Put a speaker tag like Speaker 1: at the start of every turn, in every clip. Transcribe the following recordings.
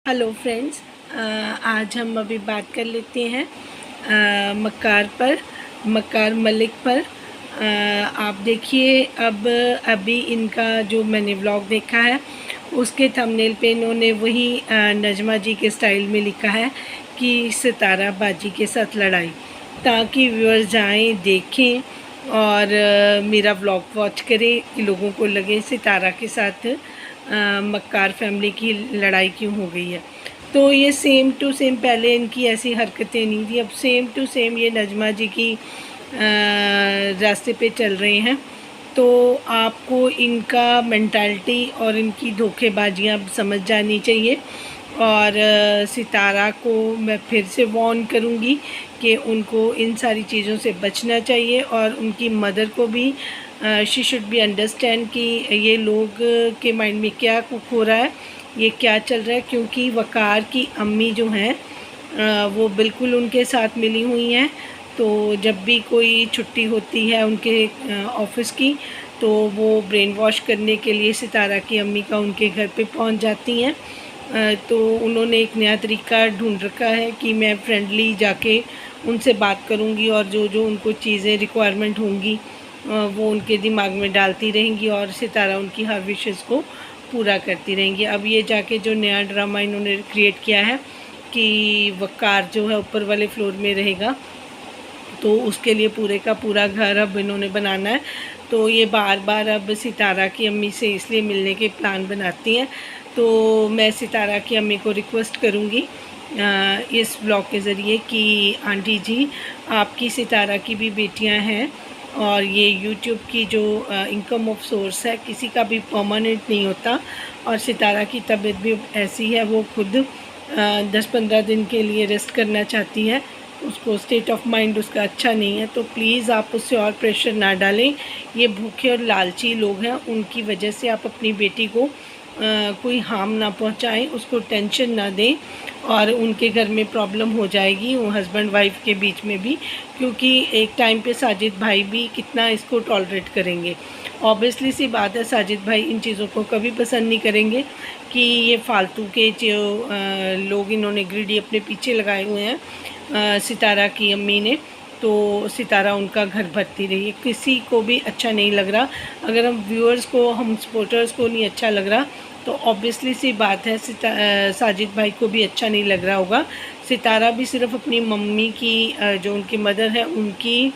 Speaker 1: Hello friends, आज हम अभी बात कर लेते हैं मक्कार मलिक पर। आप देखिए, अभी इनका जो मैंने व्लॉग देखा है उसके थंबनेल पे इन्होंने वही नजमा जी के स्टाइल में लिखा है कि सितारा बाजी के साथ लड़ाई, ताकि व्यूअर्स जाएं देखें और मेरा व्लॉग वॉच करें कि लोगों को लगे सितारा के साथ मक्कार फैमिली की लड़ाई क्यों हो गई है। तो ये सेम टू सेम, पहले इनकी ऐसी हरकतें नहीं थी, अब सेम टू सेम ये नजमा जी की रास्ते पे चल रहे हैं। तो आपको इनका मेंटालिटी और इनकी धोखेबाजियां समझ जानी चाहिए। और सितारा को मैं फिर से वार्न करूंगी कि उनको इन सारी चीज़ों से बचना चाहिए, और उनकी मदर को भी शी शुड बी अंडरस्टैंड कि ये लोग के माइंड में क्या कुक हो रहा है, ये क्या चल रहा है। क्योंकि वकार की अम्मी जो हैं वो बिल्कुल उनके साथ मिली हुई हैं। तो जब भी कोई छुट्टी होती है उनके ऑफिस की, तो वो ब्रेन वॉश करने के लिए सितारा की अम्मी का उनके घर पे पहुंच जाती हैं। तो उन्होंने एक नया तरीका ढूंढ रखा है कि मैं फ्रेंडली जाके उनसे बात करूंगी, और जो जो उनको चीज़ें रिक्वायरमेंट होंगी वो उनके दिमाग में डालती रहेंगी, और सितारा उनकी हर विशेज़ को पूरा करती रहेंगी। अब ये जाके जो नया ड्रामा इन्होंने क्रिएट किया है कि वकार जो है ऊपर वाले फ्लोर में रहेगा, तो उसके लिए पूरे का पूरा घर अब इन्होंने बनाना है। तो ये बार बार अब सितारा की अम्मी से इसलिए मिलने के प्लान बनाती हैं। तो मैं सितारा की अम्मी को रिक्वेस्ट करूँगी इस ब्लॉग के ज़रिए कि आंटी जी, आपकी सितारा की भी बेटियां हैं, और ये यूट्यूब की जो इनकम ऑफ सोर्स है किसी का भी परमानेंट नहीं होता, और सितारा की तबीयत भी ऐसी है, वो खुद 10-15 दिन के लिए रेस्ट करना चाहती है, उसको स्टेट ऑफ माइंड उसका अच्छा नहीं है। तो प्लीज़ आप उससे और प्रेशर ना डालें। ये भूखे और लालची लोग हैं, उनकी वजह से आप अपनी बेटी को कोई हार्म ना पहुंचाएं, उसको टेंशन ना दें, और उनके घर में प्रॉब्लम हो जाएगी वो हस्बैंड वाइफ के बीच में भी। क्योंकि एक टाइम पे साजिद भाई भी कितना इसको टॉलरेट करेंगे। ऑब्वियसली सी बात है, साजिद भाई इन चीज़ों को कभी पसंद नहीं करेंगे कि ये फालतू के जो लोग इन्होंने ग्रीडी अपने पीछे लगाए हुए हैं सितारा की अम्मी ने। तो सितारा उनका घर भरती रही है, किसी को भी अच्छा नहीं लग रहा। अगर हम व्यूअर्स को, हम सपोर्टर्स को नहीं अच्छा लग रहा, तो ऑब्वियसली सी बात है साजिद भाई को भी अच्छा नहीं लग रहा होगा। सितारा भी सिर्फ अपनी मम्मी की जो उनकी मदर है उनकी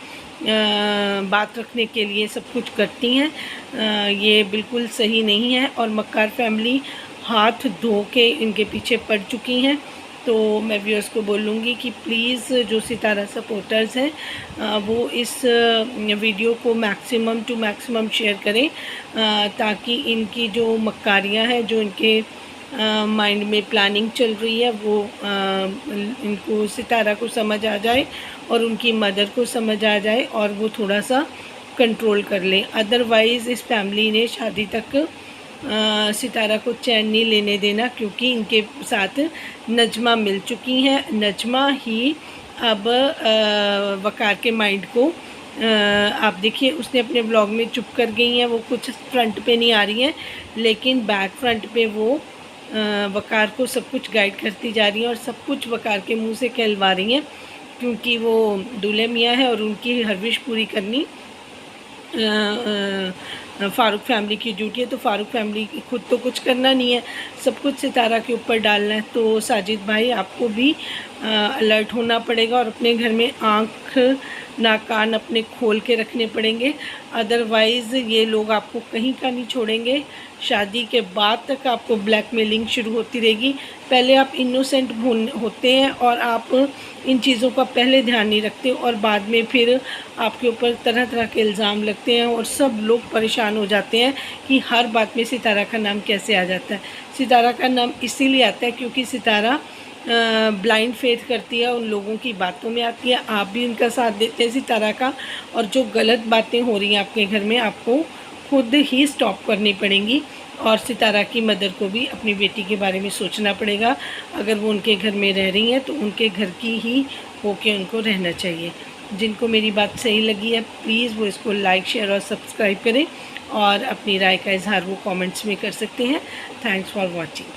Speaker 1: बात रखने के लिए सब कुछ करती हैं। ये बिल्कुल सही नहीं है, और मक्कार फैमिली हाथ धो के इनके पीछे पड़ चुकी हैं। तो मैं व्यूअर्स को बोलूँगी कि प्लीज़ जो सितारा सपोर्टर्स हैं वो इस वीडियो को मैक्सिमम टू मैक्सिमम शेयर करें, ताकि इनकी जो मक्कारियाँ हैं, जो इनके माइंड में प्लानिंग चल रही है, वो इनको सितारा को समझ आ जाए और उनकी मदर को समझ आ जाए, और वो थोड़ा सा कंट्रोल कर लें। अदरवाइज़ इस फैमिली ने शादी तक सितारा को चैन नहीं लेने देना, क्योंकि इनके साथ नजमा मिल चुकी हैं। नजमा ही अब वकार के माइंड को आप देखिए, उसने अपने ब्लॉग में चुप कर गई हैं, वो कुछ फ्रंट पे नहीं आ रही हैं, लेकिन बैक फ्रंट पे वो वकार को सब कुछ गाइड करती जा रही हैं, और सब कुछ वकार के मुंह से कहलवा रही हैं, क्योंकि वो दूल्हे मियाँ है और उनकी हर विश पूरी करनी फ़ारूक फैमिली की ड्यूटी है। तो फ़ारूक फैमिली खुद तो कुछ करना नहीं है, सब कुछ सितारा के ऊपर डालना है। तो साजिद भाई, आपको भी अलर्ट होना पड़ेगा, और अपने घर में आँख नाक कान अपने खोल के रखने पड़ेंगे। अदरवाइज़ ये लोग आपको कहीं का नहीं छोड़ेंगे। शादी के बाद तक आपको ब्लैकमेलिंग शुरू होती रहेगी। पहले आप इनोसेंट होते हैं और आप इन चीज़ों का पहले ध्यान नहीं रखते, और बाद में फिर आपके ऊपर तरह तरह के इल्ज़ाम लगते हैं, और सब लोग परेशान हो जाते हैं कि हर बात में सितारा का नाम कैसे आ जाता है। सितारा का नाम इसीलिए आता है क्योंकि सितारा ब्लाइंड फेथ करती है, उन लोगों की बातों में आती है। आप भी उनका साथ देते हैं सितारा का, और जो गलत बातें हो रही हैं आपके घर में, आपको खुद ही स्टॉप करनी पड़ेंगी। और सितारा की मदर को भी अपनी बेटी के बारे में सोचना पड़ेगा। अगर वो उनके घर में रह रही हैं तो उनके घर की ही होके उनको रहना चाहिए। जिनको मेरी बात सही लगी है, प्लीज़ वो इसको लाइक, शेयर और सब्सक्राइब करें, और अपनी राय का इजहार वो कमेंट्स में कर सकते हैं। Thanks for watching.